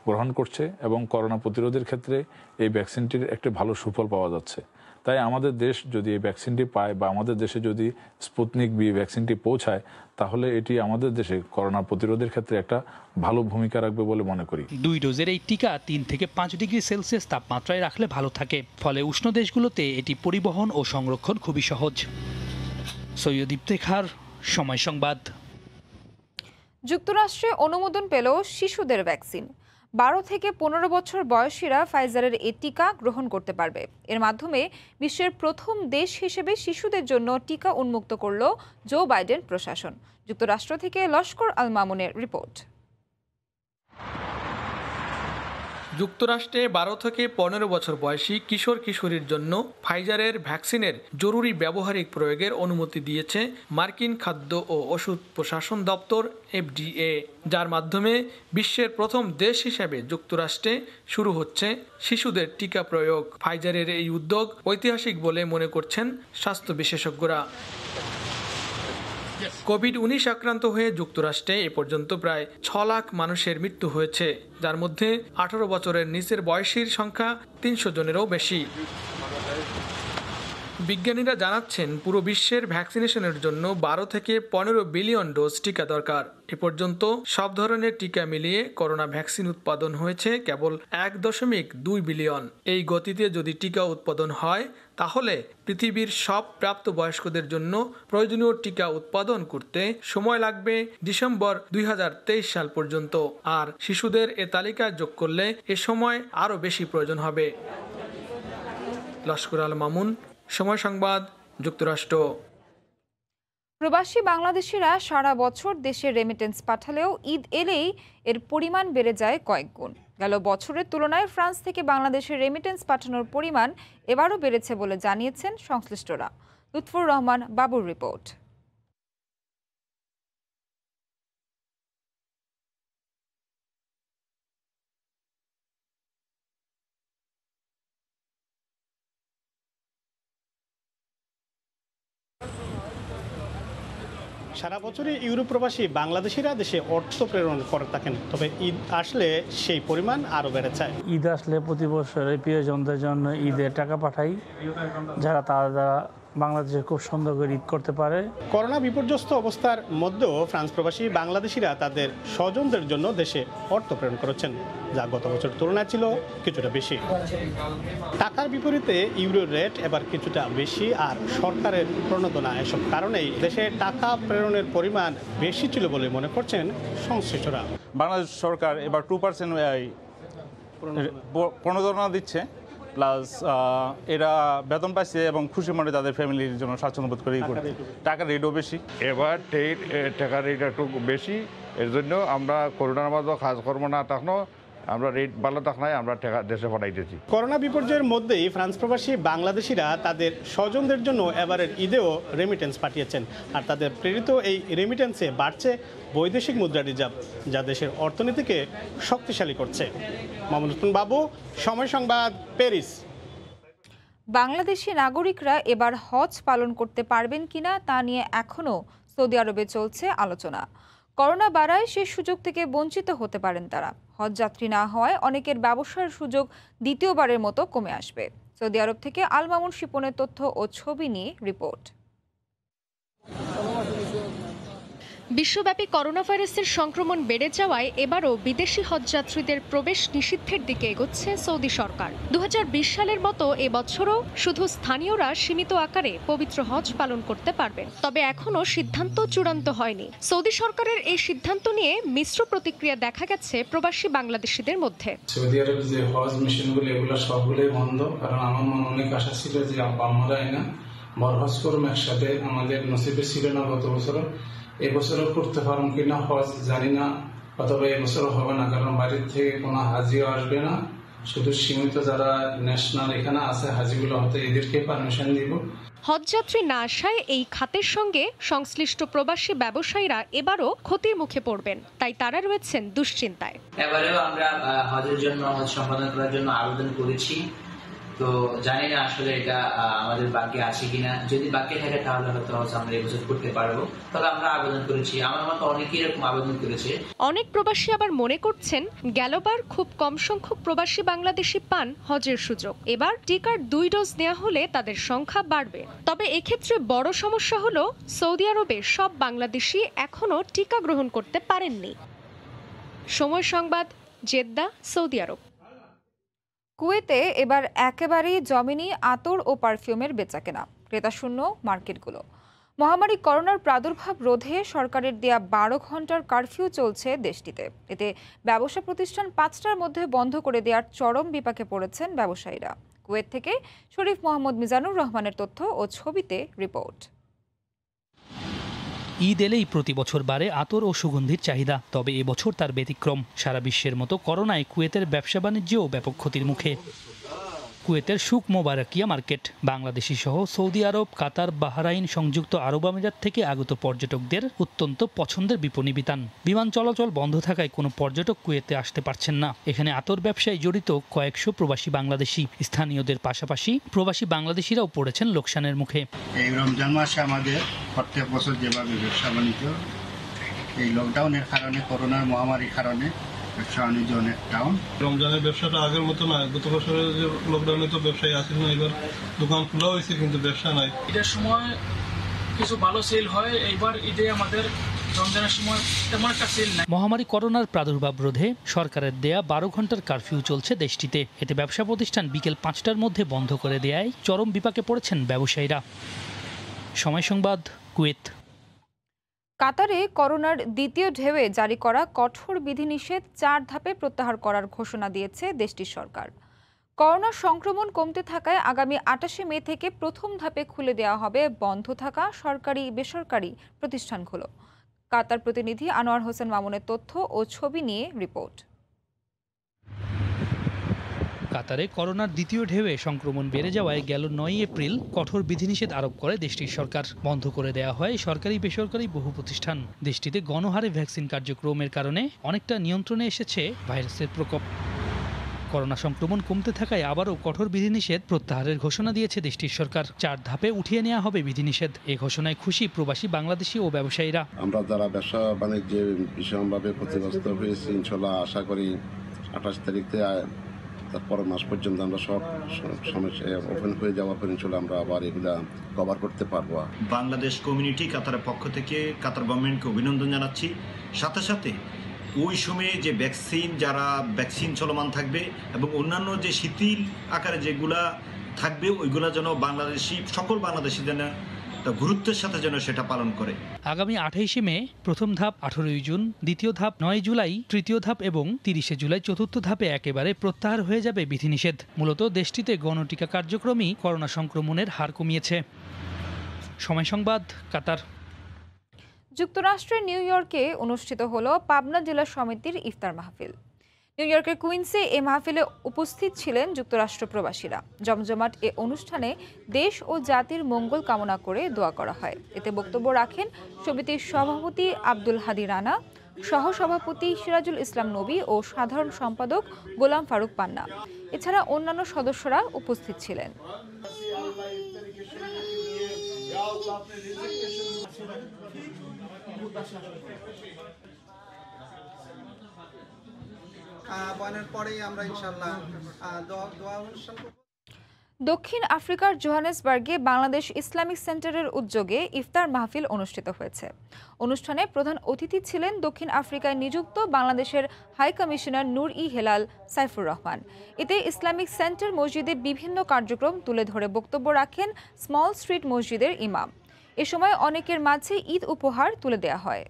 [SPEAKER 30] গ্রহণ করছে এবং করোনা প্রতিরোধের ক্ষেত্রে এই ভ্যাকসিনটির একটি ভালো সুফল পাওয়া যাচ্ছে। তাই আমাদের দেশ যদি এই ভ্যাকসিনটি পায় বা আমাদের দেশে যদি স্পুটনিক ভি ভ্যাকসিনটি পৌঁছায়, তাহলে এটি আমাদের দেশে করোনা প্রতিরোধের ক্ষেত্রে একটা ভালো ভূমিকা রাখবে বলে মনে করি।
[SPEAKER 12] 2 ডোজের এই টিকা 3 থেকে 5 ডিগ্রি সেলসিয়াস তাপমাত্রায় রাখলে ভালো থাকে। ফলে উষ্ণ দেশগুলোতে এটি পরিবহন ও সংরক্ষণ খুবই সহজ। সৈয়দ ইফতেখার, সময় সংবাদ।
[SPEAKER 1] যুক্তরাষ্ট্রে অনুমোদন পেল শিশুদের ভ্যাকসিন। 12 থেকে 15 বছর বয়সীরা ফাইজারের এই টিকা গ্রহণ করতে পারবে। এর মাধ্যমে বিশ্বের প্রথম দেশ হিসেবে শিশুদের জন্য টিকা উন্মুক্ত করল জো বাইডেন প্রশাসন। যুক্তরাষ্ট্র থেকে লস্কর আল মামুনের রিপোর্ট।
[SPEAKER 10] যুক্তরাষ্ট্রে 12 থেকে 15 বছর বয়সী কিশোর কিশোরীর জন্য ফাইজারের ভ্যাকসিনের জরুরি ব্যবহারিক প্রয়োগের অনুমতি দিয়েছে মার্কিন খাদ্য ও ওষুধ প্রশাসন দপ্তর FDA, যার মাধ্যমে বিশ্বের প্রথম দেশ হিসেবে যুক্তরাষ্ট্রে শুরু হচ্ছে শিশুদের টিকা প্রয়োগ। ফাইজারের এই উদ্যোগ ঐতিহাসিক বলে মনে করছেন স্বাস্থ্য বিশেষজ্ঞরা। কোভিড-19 আক্রান্ত হয়ে যুক্তরাষ্ট্রে এ পর্যন্ত প্রায় 6 লাখ মানুষের মৃত্যু হয়েছে, যার মধ্যে 18 বছরের নিচের বয়সীর সংখ্যা 300 জনেরও বেশি। বিজ্ঞানীরা জানাচ্ছেন পুরো বিশ্বের ভ্যাকসিনেশনের জন্য 12 থেকে 15 বিলিয়ন ডোজ টিকা দরকার। এ পর্যন্ত সব ধরনের টিকা মিলিয়ে করোনা ভ্যাকসিন উৎপাদন হয়েছে কেবল 1.2 বিলিয়ন। এই গতিতে যদি টিকা উৎপাদন হয় তাহলে পৃথিবীর সব প্রাপ্তবয়স্কদের জন্য প্রয়োজনীয় টিকা উৎপাদন করতে সময় লাগবে ডিসেম্বর 2023 সাল পর্যন্ত। আর শিশুদের এ তালিকায় যোগ করলে এ সময় আরও বেশি প্রয়োজন হবে। লস্কর আল মামুন, সময় সংবাদ, যুক্তরাষ্ট্র।
[SPEAKER 1] প্রবাসী বাংলাদেশিরা সারা বছর দেশে রেমিটেন্স পাঠালেও ঈদ এলেই এর পরিমাণ বেড়ে যায় কয়েক গুণ। গেল বছরের তুলনায় ফ্রান্স থেকে বাংলাদেশের রেমিটেন্স পাঠানোর পরিমাণ এবারও বেড়েছে বলে জানিয়েছেন সংশ্লিষ্টরা। লুৎফুর রহমান বাবুর রিপোর্ট।
[SPEAKER 14] সারা বছরই ইউরোপ প্রবাসী বাংলাদেশিরা দেশে অর্থ প্রেরণ করে থাকেন, তবে ঈদ আসলে সেই পরিমাণ আরও বেড়ে যায়।
[SPEAKER 15] ঈদ আসলে প্রতি বছর প্রিয়জনদের জন্য ঈদের টাকা পাঠাই, যারা তারা বাংলাদেশে খুব সুন্দর করে ঈদ করতে পারে।
[SPEAKER 14] করোনা বিপর্যস্ত অবস্থার মধ্যেও ফ্রান্স প্রবাসী বাংলাদেশিরা তাদের স্বজনদের জন্য দেশে অর্থ প্রেরণ করেছেন, যা গত বছর তুলনায় ছিল কিছুটা বেশি। টাকার বিপরীতে ইউরোর রেট এবার কিছুটা বেশি, আর সরকারের প্রণোদনা এসব কারণেই দেশে টাকা প্রেরণের পরিমাণ বেশি ছিল বলে মনে করছেন সংশ্লিষ্টরা।
[SPEAKER 23] বাংলাদেশ সরকার এবার 2% প্রণোদনা দিচ্ছে, প্লাস এরা বেতন পাইছে এবং খুশি মনে তাদের ফ্যামিলির জন্য স্বাচ্ছন্দ্য বোধ করে টাকার রেটও বেশি।
[SPEAKER 8] এবার টাকার রেট একটু বেশি, এর জন্য আমরা করোনার মধ্যে কাজকর্ম না থাকলেও আমরা রেট ভালো থাকলে আমরা টাকা দেশে পাঠাইতেছি।
[SPEAKER 14] করোনা বিপর্যয়ের মধ্যেই ফ্রান্স প্রবাসী বাংলাদেশিরা তাদের স্বজনদের জন্য এবারের ঈদেও রেমিটেন্স পাঠিয়েছেন, আর তাদের প্রেরিত এই রেমিটেন্সে বাড়ছে বৈদেশিক মুদ্রা রিজার্ভ, যা দেশের অর্থনীতিকে শক্তিশালী করছে। মামুনুল বাবু, সময় সংবাদ, প্যারিস।
[SPEAKER 1] বাংলাদেশি নাগরিকরা এবার হজ পালন করতে পারবেন কিনা তা নিয়ে এখনও সৌদি আরবে চলছে আলোচনা। করোনা বাড়ায় সেই সুযোগ থেকে বঞ্চিত হতে পারেন তারা। হজ যাত্রী না হওয়ায় অনেকের ব্যবসার সুযোগ দ্বিতীয়বারের মতো কমে আসবে। সৌদি আরব থেকে আল মামুন শিপনের তথ্য ও ছবি নিয়ে রিপোর্ট।
[SPEAKER 16] বিশ্বব্যাপী করোনা ভাইরাসের সংক্রমণ বেড়ে যাওয়ায় এবারও বিদেশি হজযাত্রীদের প্রবেশ নিষিদ্ধের দিকে এগোচ্ছে সৌদি সরকার। 2020 সালের মতো এবছরও শুধু স্থানীয়রা সীমিত আকারে পবিত্র হজ পালন করতে পারবেন। তবে এখনও সিদ্ধান্ত চূড়ান্ত হয়নি। সৌদি সরকারের এই সিদ্ধান্ত নিয়ে মিশ্র প্রতিক্রিয়া দেখা গেছে প্রবাসী বাংলাদেশিদের মধ্যে।
[SPEAKER 17] সৌদি আরব যে হজ মিশনগুলো এগুলো সবগুলোই বন্ধ, কারণ আমার মনে অনেক আশা ছিল যে আমরাই না বড় হজ করুন একসাথে, আমাদের নসিবে ছিল না গত বছর। এবছরও করতে পারুন কিনা হজ জানি না, অথবা এবছরও হবে না, কারণ বাড়ির থেকে কোনো হাজিও আসবে না, শুধু সীমিত যারা ন্যাশনাল এখানে আছে হাজিগুলো হতে এদেরকে পারমিশন দিব।
[SPEAKER 16] হজযাত্রী না আসায় এই খাতের সঙ্গে সংশ্লিষ্ট প্রবাসী ব্যবসায়ীরা এবারও ক্ষতির মুখে পড়বেন, তাই তারা রয়েছেন দুশ্চিন্তায়।
[SPEAKER 18] এবারেও আমরা হজের জন্য হজ সম্পাদন করার জন্য আবেদন করেছি, তো জানি না আসলে এটা আমাদের বাকি আছে কিনা। যদি বাকি থাকে তাহলে হয়তো আমরা এবছর করতে পারবো, তবে আমরা আবেদন করেছি। আমার মতো অনেকেই এরকম আবেদন করেছে।
[SPEAKER 16] অনেক প্রবাসী আবার মনে করছেন গেলবার খুব কম সংখ্যক প্রবাসী বাংলাদেশি পান হজের সুযোগ। এবার টিকার 2 ডোজ নেওয়া হলে তাদের সংখ্যা বাড়বে। তবে এক্ষেত্রে বড় সমস্যা হলো সৌদি আরবে সব বাংলাদেশি এখনো টিকা গ্রহণ করতে পারেননি। সময় সংবাদ, জেদ্দা, সৌদি আরব।
[SPEAKER 1] কুয়েতে এবার একেবারেই জমেনি আতর ও পারফিউমের বেচাকেনা, ক্রেতা শূন্য মার্কেটগুলো। মহামারী করোনার প্রাদুর্ভাব রোধে সরকারের দেয়া 12 ঘন্টার কারফিউ চলছে দেশটিতে। এতে ব্যবসা প্রতিষ্ঠান 5টার মধ্যে বন্ধ করে দেওয়ার চরম বিপাকে পড়েছেন ব্যবসায়ীরা। কুয়েত থেকে শরীফ মোহাম্মদ মিজানুর রহমানের তথ্য ও ছবিতে রিপোর্ট।
[SPEAKER 12] ঈদ এলেই প্রতি বছর বাড়ে আতর ও সুগন্ধির চাহিদা, তবে এবছর তার ব্যতিক্রম। সারা বিশ্বের মতো করোনায় কুয়েতের ব্যবসা বাণিজ্যও ব্যাপক ক্ষতির মুখে। কুয়েতের সুক মোবারকিয়া মার্কেট বাংলাদেশি সহ সৌদি আরব, কাতার, বাহরাইন, সংযুক্ত আরব আমিরাত থেকে আগত পর্যটকদের অত্যন্ত পছন্দের বিপণী বিতান। বিমান চলাচল বন্ধ থাকায় কোনো পর্যটক কুয়েতে আসতে পারছেন না। এখানে আতর ব্যবসায় জড়িত কয়েকশো প্রবাসী বাংলাদেশি। স্থানীয়দের পাশাপাশি প্রবাসী বাংলাদেশিরাও পড়েছেন লোকসানের মুখে।
[SPEAKER 4] এই রমজান মাসে আমাদের প্রত্যেক বছর যেভাবে ব্যবসা বাণিজ্য এই লকডাউনের কারণে, করোনার মহামারীর কারণে ব্যবসা বাণিজ্য অনেক ডাউন।
[SPEAKER 13] রমজানের ব্যবসাটা আগের মতো না। গত বছরের যে লকডাউনে তো ব্যবসায়ী আসেন না, এবার দোকান খোলা হয়েছে কিন্তু ব্যবসা নাই।
[SPEAKER 19] ঈদের সময় কিছু ভালো সেল হয়, এইবার ঈদে আমাদের রমজানের সময় তেমন একটা সেল নাই।
[SPEAKER 12] মহামারী করোনার প্রাদুর্ভাব রোধে সরকারের দেয়া 12 ঘন্টার কারফিউ চলছে দেশটিতে। এতে ব্যবসা প্রতিষ্ঠান বিকেল 5টার মধ্যে বন্ধ করে দেয়ায় চরম বিপাকে পড়েছেন ব্যবসায়ীরা। সময় সংবাদ, কুয়েত।
[SPEAKER 1] কাতারে করোনার দ্বিতীয় ঢেউয়ে জারি করা কঠোর বিধিনিষেধ 4 ধাপে প্রত্যাহার করার ঘোষণা দিয়েছে দেশটির সরকার। করোনা সংক্রমণ কমতে থাকায় আগামী 28 মে থেকে প্রথম ধাপে খুলে দেওয়া হবে বন্ধ থাকা সরকারি বেসরকারি প্রতিষ্ঠানগুলো। কাতার প্রতিনিধি আনোয়ার হোসেন মামুনের তথ্য ও ছবি নিয়ে রিপোর্ট।
[SPEAKER 12] কাতারে করোনার দ্বিতীয় ঢেউয়ে সংক্রমণ বেড়ে যাওয়ায় গেল 9 এপ্রিল কঠোর বিধিনিষেধ আরোপ করে দেশটির সরকার। বন্ধ করে দেওয়া হয় সরকারি বেসরকারি বহু প্রতিষ্ঠান। দেশটিতে গণহারে ভ্যাকসিন কার্যক্রমের কারণে অনেকটা নিয়ন্ত্রণে এসেছে ভাইরাসের প্রকোপ। করোনা সংক্রমণ কমতে থাকায় আবারও কঠোর বিধিনিষেধ প্রত্যাহারের ঘোষণা দিয়েছে দেশটির সরকার। 4 ধাপে উঠিয়ে নেওয়া হবে বিধিনিষেধ। এই ঘোষণায় খুশি প্রবাসী বাংলাদেশি ও ব্যবসায়ীরা।
[SPEAKER 20] আমরা যারা ব্যবসা বাণিজ্যে ভীষণভাবে ক্ষতিগ্রস্ত হয়েছি, ইনশাল্লাহ আশা করি 28 তারিখ থেকে তারপরের মাস পর্যন্ত আমরা সব সমস্যা ওপেন হয়ে যাওয়ার পর ইনশাল্লাহ আমরা আবার এগুলা কভার করতে পারবো।
[SPEAKER 21] বাংলাদেশ কমিউনিটি কাতারের পক্ষ থেকে কাতার গভর্নমেন্টকে অভিনন্দন জানাচ্ছি। সাথে সাথে ওই সময়ে যে যারা ভ্যাকসিন চলমান থাকবে এবং অন্যান্য যে শিথিল আকারে যেগুলা থাকবে ওইগুলা যেন সকল বাংলাদেশি যেন গুরুত্বের সাথে যেন সেটা পালন করে।
[SPEAKER 12] আগামী 28 মে প্রথম ধাপ, 18 জুন দ্বিতীয় ধাপ, 9 জুলাই তৃতীয় ধাপ এবং 30 জুলাই চতুর্থ ধাপে একেবারে প্রত্যাহার হয়ে যাবে বিধিনিষেধ। মূলত দেশটিতে গণটিকা কার্যক্রমই করোনা সংক্রমণের হার কমিয়েছে। সময় সংবাদ, কাতার।
[SPEAKER 1] যুক্তরাষ্ট্রের নিউ ইয়র্কে অনুষ্ঠিত হলো পাবনা জেলা সমিতির ইফতার মাহফিল। নিউ ইয়র্কের কুইন্সে এ মাহফিলে উপস্থিত ছিলেন যুক্তরাষ্ট্র প্রবাসীরা। জমজমাট এ অনুষ্ঠানে দেশ ও জাতির মঙ্গল কামনা করে দোয়া করা হয়। এতে বক্তব্য রাখেন সমিতির সভাপতি আব্দুল হাদি রানা, সহসভাপতি সিরাজুল ইসলাম নবী ও সাধারণ সম্পাদক গোলাম ফারুক পান্না। এছাড়া অন্যান্য সদস্যরা উপস্থিত ছিলেন। দক্ষিণ আফ্রিকার জোহানেসবার্গে বাংলাদেশ ইসলামিক সেন্টারের উদ্যোগে ইফতার মাহফিল অনুষ্ঠিত হয়েছে। অনুষ্ঠানে প্রধান অতিথি ছিলেন দক্ষিণ আফ্রিকায় নিযুক্ত বাংলাদেশের হাই কমিশনার নূর-ই-হেলাল সাইফুর রহমান। এতে ইসলামিক সেন্টার মসজিদে বিভিন্ন কার্যক্রম তুলে ধরে বক্তব্য রাখেন স্মল স্ট্রিট মসজিদের ইমাম। এ সময় অনেকের মাঝে ঈদ উপহার তুলে দেওয়া হয়।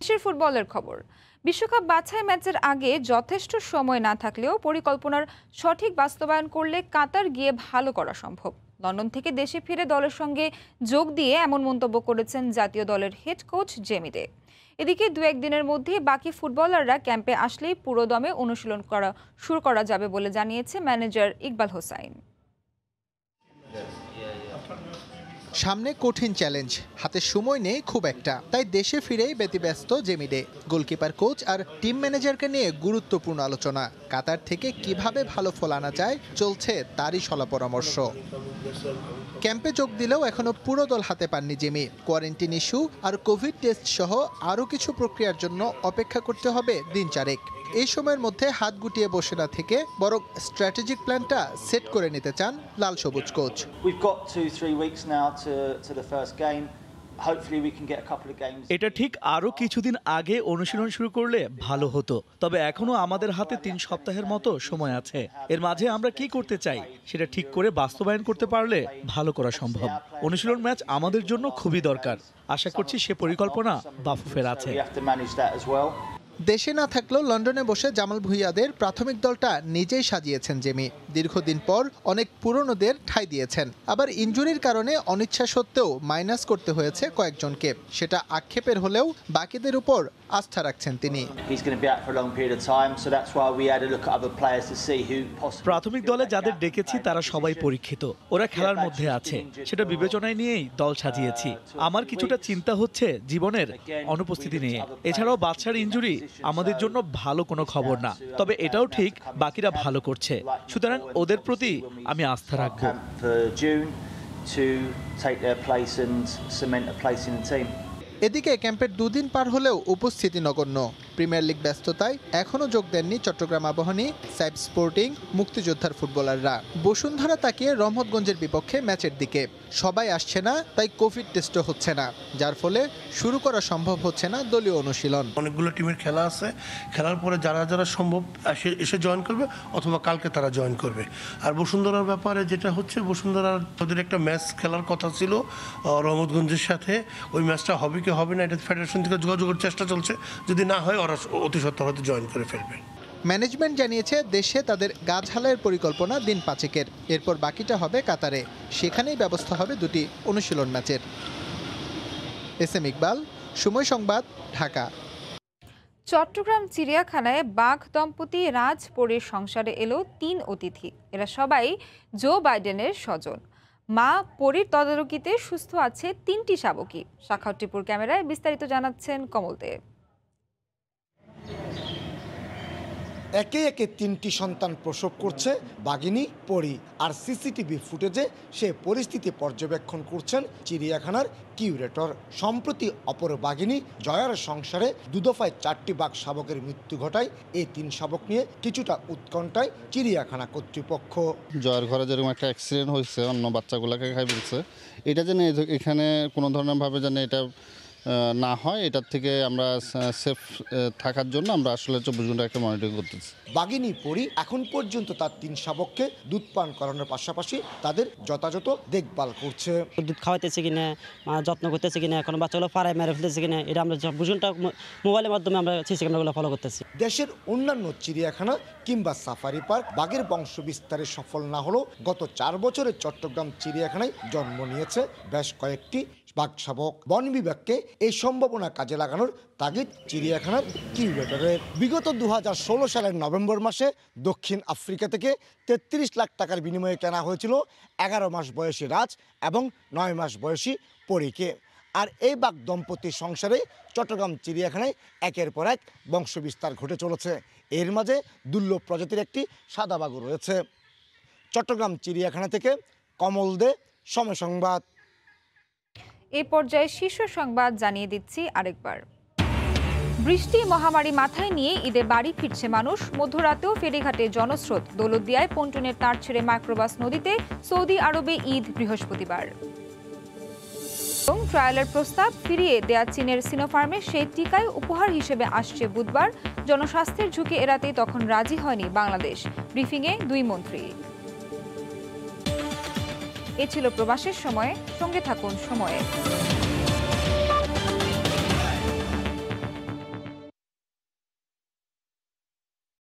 [SPEAKER 1] দেশের ফুটবলের খবর। বিশ্বকাপ বাছাই ম্যাচের আগে যথেষ্ট সময় না থাকলেও পরিকল্পনার সঠিক বাস্তবায়ন করলে কাতার গিয়ে ভালো করা সম্ভব। লন্ডন থেকে দেশে ফিরে দলের সঙ্গে যোগ দিয়ে এমন মন্তব্য করেছেন জাতীয় দলের হেড কোচ জেমি ডে। এদিকে 2-1 দিনের মধ্যে বাকি ফুটবলাররা ক্যাম্পে আসলেই পুরোদমে অনুশীলন শুরু করা যাবে বলে জানিয়েছে ম্যানেজার ইকবাল হোসাইন।
[SPEAKER 22] সামনে কঠিন চ্যালেঞ্জ, হাতে সময় নেই খুব একটা, তাই দেশে ফিরেই ব্যতিব্যস্ত জেমি ডে। গোলকিপার কোচ আর টিম ম্যানেজারকে নিয়ে গুরুত্বপূর্ণ আলোচনা। কাতার থেকে কিভাবে ভালো ফল আনা যায় চলছে তারই শলা পরামর্শ। ক্যাম্পে যোগ দিলেও এখনো পুরো দল হাতে পাননি জেমি। কোয়ারেন্টিন ইস্যু আর কোভিড টেস্ট সহ আরও কিছু প্রক্রিয়ার জন্য অপেক্ষা করতে হবে দিন 4 এই সময়ের মধ্যে হাত গুটিয়ে বসে না থেকে বরং স্ট্র্যাটেজিক প্ল্যানটা সেট করে নিতে চান লাল সবুজ কোচ।
[SPEAKER 2] এটা ঠিক আরও কিছুদিন আগে অনুশীলন শুরু করলে ভালো হতো, তবে এখনো আমাদের হাতে 3 সপ্তাহের মতো সময় আছে। এর মাঝে আমরা কি করতে চাই সেটা ঠিক করে বাস্তবায়ন করতে পারলে ভালো করা সম্ভব। অনুশীলন ম্যাচ আমাদের জন্য খুবই দরকার। আশা করছি সে পরিকল্পনা বাফুফের আছে।
[SPEAKER 22] দেশে না থাকলেও লন্ডনে বসে জামাল ভুঁইয়াদের প্রাথমিক দলটা নিজেই সাজিয়েছেন জেমি। দীর্ঘদিন পর অনেক পুরনোদের ঠাঁই দিয়েছেন। আবার ইনজুরির কারণে অনিচ্ছা সত্ত্বেও মাইনাস করতে হয়েছে কয়েকজনকে। সেটা আক্ষেপের হলেও বাকিদের উপর আস্থা রাখছেন তিনি।
[SPEAKER 2] প্রাথমিক দলে যাদের ডেকেছি তারা সবাই পরীক্ষিত, ওরা খেলার মধ্যে আছে, সেটা বিবেচনায় নিয়েই দল সাজিয়েছি। আমার কিছুটা চিন্তা হচ্ছে জীবনের অনুপস্থিতি নিয়ে। এছাড়াও বাদশার ইনজুরি আমাদের জন্য ভালো কোনো খবর না, তবে এটাও ঠিক বাকিরা ভালো করছে, সুতরাং ওদের প্রতি আমি আস্থা রাখবো।
[SPEAKER 22] এদিকে ক্যাম্পের 2 দিন পার হলেও উপস্থিতি নগণ্য। প্রিমিয়ার লিগ ব্যস্ততায় এখনও যোগ দেননি চট্টগ্রাম আবাহনী, সাইব স্পোর্টিং, মুক্তিযোদ্ধার ফুটবলাররা। বসুন্ধরা তাকিয়ে রহমতগঞ্জের বিপক্ষে ম্যাচের দিকে। সবাই আসছে না, তাই কোভিড টেস্টও হচ্ছে না, যার ফলে শুরু করা সম্ভব হচ্ছে না দলীয় অনুশীলন।
[SPEAKER 3] অনেকগুলো টিমের খেলা আছে, খেলার পরে যারা যারা সম্ভব এসে জয়েন করবে অথবা কালকে তারা জয়েন করবে। আর বসুন্ধরার ব্যাপারে যেটা হচ্ছে, বসুন্ধরার ওদের একটা ম্যাচ খেলার কথা ছিল রহমতগঞ্জের সাথে। ওই ম্যাচটা হবে কি হবে না এটা ফেডারেশন থেকে যোগাযোগের চেষ্টা চলছে। যদি না হয় ওরা অতি সত্ত্বর হয়তো জয়েন করে ফেলবে।
[SPEAKER 22] ম্যানেজমেন্ট জানিয়েছে দেশে তাদের গাছহালের পরিকল্পনা দিন 5-এর। এরপর বাকিটা হবে কাতারে, সেখানেই ব্যবস্থা হবে 2টি অনুশীলন ম্যাচের। এস.এম. ইকবাল, সময় সংবাদ, ঢাকা।
[SPEAKER 1] চট্টগ্রাম চিড়িয়াখানায় বাঘ দম্পতি রাজপরীর সংসারে এলো 3 অতিথি। এরা সবাই জো বাইডেনের স্বজন। মা পরীর তদারকিতে সুস্থ আছে 3টি শাবকই। শাখাউত টিপুর ক্যামেরায় বিস্তারিত জানাচ্ছেন কমল দেব।
[SPEAKER 5] একে একে 3টি সন্তান প্রসব করছে বাঘিনী পরী। আর সিসিটিভি ফুটেজে সে পরিস্থিতি পর্যবেক্ষণ করছেন চিড়িয়াখানার কিউরেটর। সম্প্রতি অপর বাঘিনী জয়ার সংসারে 2 দফায় 4টি বাঘ শাবকের মৃত্যু ঘটায়। এই 3 শাবক নিয়ে কিছুটা উৎকণ্ঠায় চিড়িয়াখানা কর্তৃপক্ষ।
[SPEAKER 6] জয়ার ঘরে যেরকম একটা অ্যাক্সিডেন্ট হয়েছে, অন্য বাচ্চাগুলোকে খাই ফেলছে, এটা যেন এখানে কোনো ধরনের ভাবে যেন এটা না হয়, এটার থেকে আমরা সেফ থাকার জন্য আমরা আসলে 24 ঘন্টা একটা মনিটরিং করতেছি।
[SPEAKER 5] বাঘিনী পরী এখন পর্যন্ত তার 3 শাবককে দুধ পান করানোর পাশাপাশি তাদের যথাযথ দেখভাল করছে।
[SPEAKER 24] দুধ খাওয়াইতেছে কিনা, যত্ন করতেছে কিনা, এখন বাচ্চাগুলো পাড়ায় মেরে ফেলতেছে কিনা, এটা আমরা 24 ঘন্টা মোবাইলের মাধ্যমে আমরা সিসি ক্যামেরাগুলো ফলো করতেছি।
[SPEAKER 5] দেশের অন্যান্য চিড়িয়াখানা কিংবা সাফারি পার্ক বাঘের বংশ বিস্তারে সফল না হলেও গত 4 বছরে চট্টগ্রাম চিড়িয়াখানায় জন্ম নিয়েছে বেশ কয়েকটি বাঘ শাবক। বন বিভাগকে এই সম্ভাবনা কাজে লাগানোর তাগিদ চিড়িয়াখানার কিউরেটরের। বিগত 2016 সালের নভেম্বর মাসে দক্ষিণ আফ্রিকা থেকে 33 লাখ টাকার বিনিময়ে কেনা হয়েছিল 11 মাস বয়সী রাজ এবং 9 মাস বয়সী পরীকে। আর এই বাঘ দম্পতির সংসারে চট্টগ্রাম চিড়িয়াখানায় একের পর এক বংশবিস্তার ঘটে চলেছে। এর মাঝে দুর্লভ প্রজাতির একটি সাদা বাঘও রয়েছে। চট্টগ্রাম চিড়িয়াখানা থেকে কমল দে, সময় সংবাদ।
[SPEAKER 1] এই পর্যায়ে শীর্ষ সংবাদ জানিয়ে দিচ্ছি আরেকবার। বৃষ্টি মহামারী মাথায় নিয়ে ঈদে বাড়ি ফিরছে মানুষ। মধ্যরাতেও ফেরিঘাটে জনস্রোত। দৌলতদিয়ায় পন্টুনের তার ছেড়ে মাইক্রোবাস নদীতে। সৌদি আরবে ঈদ বৃহস্পতিবার। ট্রায়ালের প্রস্তাব ফিরিয়ে দেয়া চীনের সিনোফার্মে সেই টিকায় উপহার হিসেবে আসছে বুধবার। জনস্বাস্থ্যের ঝুঁকি এড়াতে তখন রাজি হয়নি বাংলাদেশ। ব্রিফিংয়ে 2 মন্ত্রী। এ ছিল প্রবাসের সময়। সঙ্গে থাকুন সময়ে।